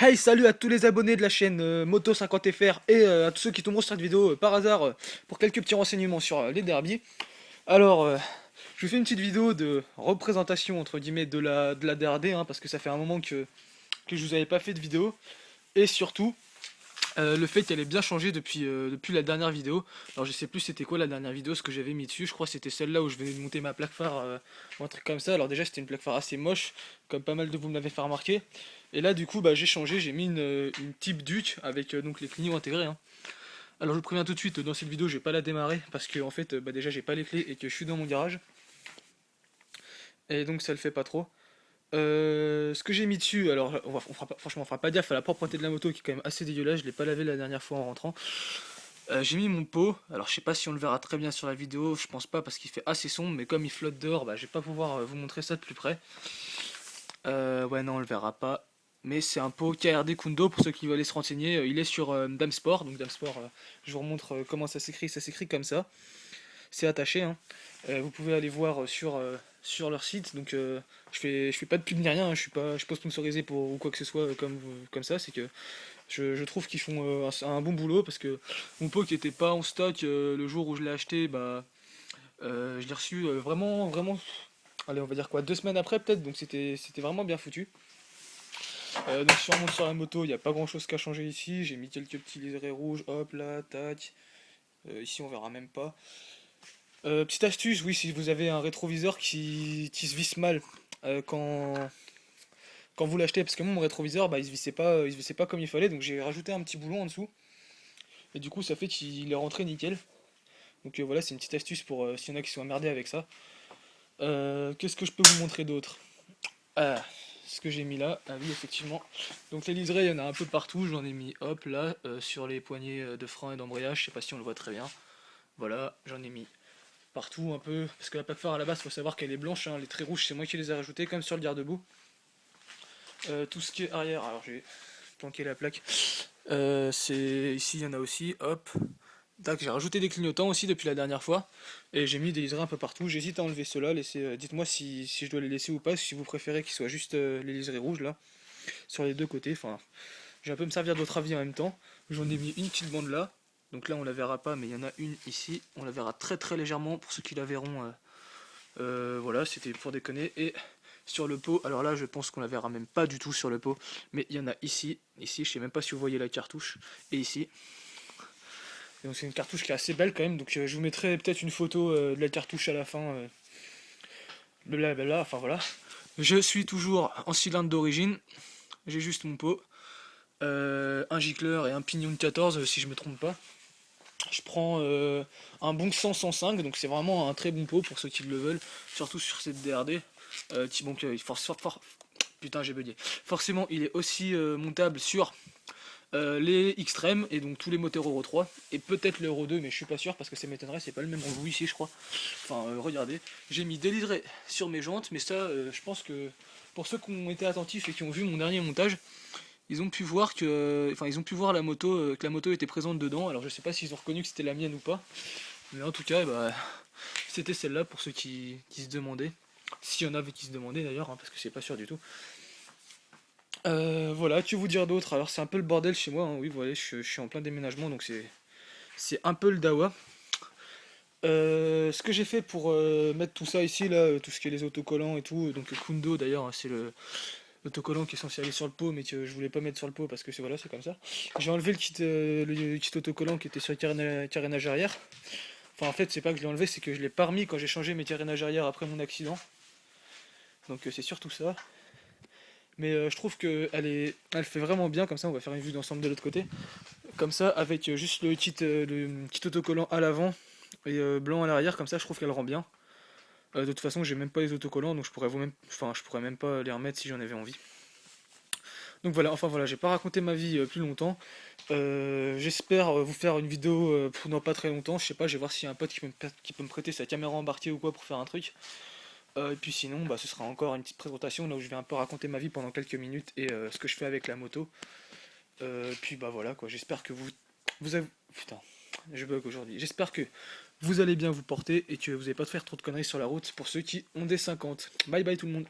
Hey, salut à tous les abonnés de la chaîne Moto50FR et à tous ceux qui tomberont sur cette vidéo par hasard pour quelques petits renseignements sur les derbies. Alors, je vous fais une petite vidéo de représentation entre guillemets de la DRD parce que ça fait un moment que je vous avais pas fait de vidéo. Et surtout, le fait qu'elle ait bien changé depuis la dernière vidéo. Alors je sais plus c'était quoi la dernière vidéo, ce que j'avais mis dessus. Je crois que c'était celle-là où je venais de monter ma plaque phare ou un truc comme ça. Alors déjà c'était une plaque phare assez moche, comme pas mal de vous me l'avez fait remarquer. Et là du coup j'ai changé, j'ai mis une type Duke avec donc les clignotants intégrés. Alors je vous préviens tout de suite, dans cette vidéo je vais pas la démarrer parce que en fait déjà j'ai pas les clés et que je suis dans mon garage. Et donc ça le fait pas trop. Ce que j'ai mis dessus, alors franchement on fera pas gaffe à la propreté de la moto qui est quand même assez dégueulasse, je l'ai pas lavé la dernière fois en rentrant. J'ai mis mon pot, alors je sais pas si on le verra très bien sur la vidéo, je pense pas parce qu'il fait assez sombre, mais comme il flotte dehors, je vais pas pouvoir vous montrer ça de plus près. Ouais non on le verra pas, mais c'est un pot KRD Kundo pour ceux qui veulent aller se renseigner, il est sur Damsport, donc Damsport, je vous remontre comment ça s'écrit comme ça, c'est attaché, hein. Vous pouvez aller voir sur leur site, donc je fais pas de pub ni rien, hein, je suis pas sponsorisé pour ou quoi que ce soit comme ça, c'est que je trouve qu'ils font un bon boulot parce que mon pot qui était pas en stock le jour où je l'ai acheté, je l'ai reçu vraiment, allez, on va dire quoi, 2 semaines après peut-être, donc c'était vraiment bien foutu. Donc si on remonte sur la moto, il n'y a pas grand chose qu'à changer ici. J'ai mis quelques petits liserés rouges, hop là, tac. Ici on verra même pas. Petite astuce, oui, si vous avez un rétroviseur qui se visse mal quand vous l'achetez, parce que moi mon rétroviseur il se vissait pas comme il fallait, donc j'ai rajouté un petit boulon en dessous. Et du coup, ça fait qu'il est rentré nickel. Donc voilà, c'est une petite astuce pour s'il y en a qui sont emmerdés avec ça. Qu'est-ce que je peux vous montrer d'autre? Ah, ce que j'ai mis là, ah oui, effectivement. Donc les liserés, il y en a un peu partout. J'en ai mis, hop, là, sur les poignées de frein et d'embrayage. Je sais pas si on le voit très bien. Voilà, j'en ai mis partout un peu. Parce que la plaque phare à la base, faut savoir qu'elle est blanche, hein. Les traits rouges, c'est moi qui les ai rajoutés, comme sur le garde-boue. Tout ce qui est arrière, alors j'ai planqué la plaque. C'est ici, il y en a aussi, hop. Tac, j'ai rajouté des clignotants aussi depuis la dernière fois. Et j'ai mis des liserés un peu partout. J'hésite à enlever ceux-là. Dites-moi si je dois les laisser ou pas. Si vous préférez qu'ils soient juste les liserés rouges là. Sur les deux côtés. Enfin, je vais un peu me servir de votre avis en même temps. J'en ai mis une petite bande là. Donc là on la verra pas, mais il y en a une ici. On la verra très très légèrement pour ceux qui la verront. Voilà, c'était pour déconner. Et sur le pot, alors là je pense qu'on la verra même pas du tout sur le pot. Mais il y en a ici. Ici, je sais même pas si vous voyez la cartouche. Et ici. Et donc c'est une cartouche qui est assez belle quand même, donc je vous mettrai peut-être une photo de la cartouche à la fin. Blablabla, enfin voilà. Je suis toujours en cylindre d'origine, j'ai juste mon pot, un gicleur et un pignon de 14 si je me trompe pas. Je prends un bon 100-105, donc c'est vraiment un très bon pot pour ceux qui le veulent, surtout sur cette DRD. Donc putain j'ai bugué. Forcément il est aussi montable sur les Xtreme et donc tous les moteurs Euro 3 et peut-être l'Euro 2 mais je suis pas sûr parce que ça m'étonnerait, c'est pas le même roue ici je crois. Enfin regardez, j'ai mis des liserés sur mes jantes mais ça je pense que pour ceux qui ont été attentifs et qui ont vu mon dernier montage, ils ont pu voir ils ont pu voir la moto, que la moto était présente dedans. Alors je sais pas s'ils ont reconnu que c'était la mienne ou pas, mais en tout cas c'était celle-là pour ceux qui se demandaient. S'il y en avait qui se demandaient d'ailleurs, parce que c'est pas sûr du tout. Voilà, que vous dire d'autre? Alors c'est un peu le bordel chez moi, hein. Oui, voilà, je suis en plein déménagement, donc c'est un peu le dawa. Ce que j'ai fait pour mettre tout ça ici, là, tout ce qui est les autocollants et tout, donc le Kundo d'ailleurs, hein, c'est l'autocollant qui est censé aller sur le pot, mais que je voulais pas mettre sur le pot parce que voilà, c'est comme ça. J'ai enlevé le kit autocollant qui était sur le carénage arrière. Enfin, en fait, c'est pas que je l'ai enlevé, c'est que je l'ai pas remis quand j'ai changé mes carénages arrière après mon accident. Donc c'est surtout ça. Mais je trouve elle fait vraiment bien, comme ça on va faire une vue d'ensemble de l'autre côté. Comme ça, avec juste le kit autocollant à l'avant et blanc à l'arrière, comme ça je trouve qu'elle rend bien. De toute façon, j'ai même pas les autocollants, donc je pourrais même pas les remettre si j'en avais envie. Donc voilà, enfin voilà, j'ai pas raconté ma vie plus longtemps. J'espère vous faire une vidéo dans pas très longtemps. Je sais pas, je vais voir s'il y a un pote qui peut me prêter sa caméra embarquée ou quoi pour faire un truc. Et puis sinon, ce sera encore une petite présentation là où je vais un peu raconter ma vie pendant quelques minutes et ce que je fais avec la moto. Puis voilà quoi, j'espère que vous avez... Putain, je bug aujourd'hui. J'espère que vous allez bien vous porter et que vous n'allez pas faire trop de conneries sur la route pour ceux qui ont des 50. Bye bye tout le monde.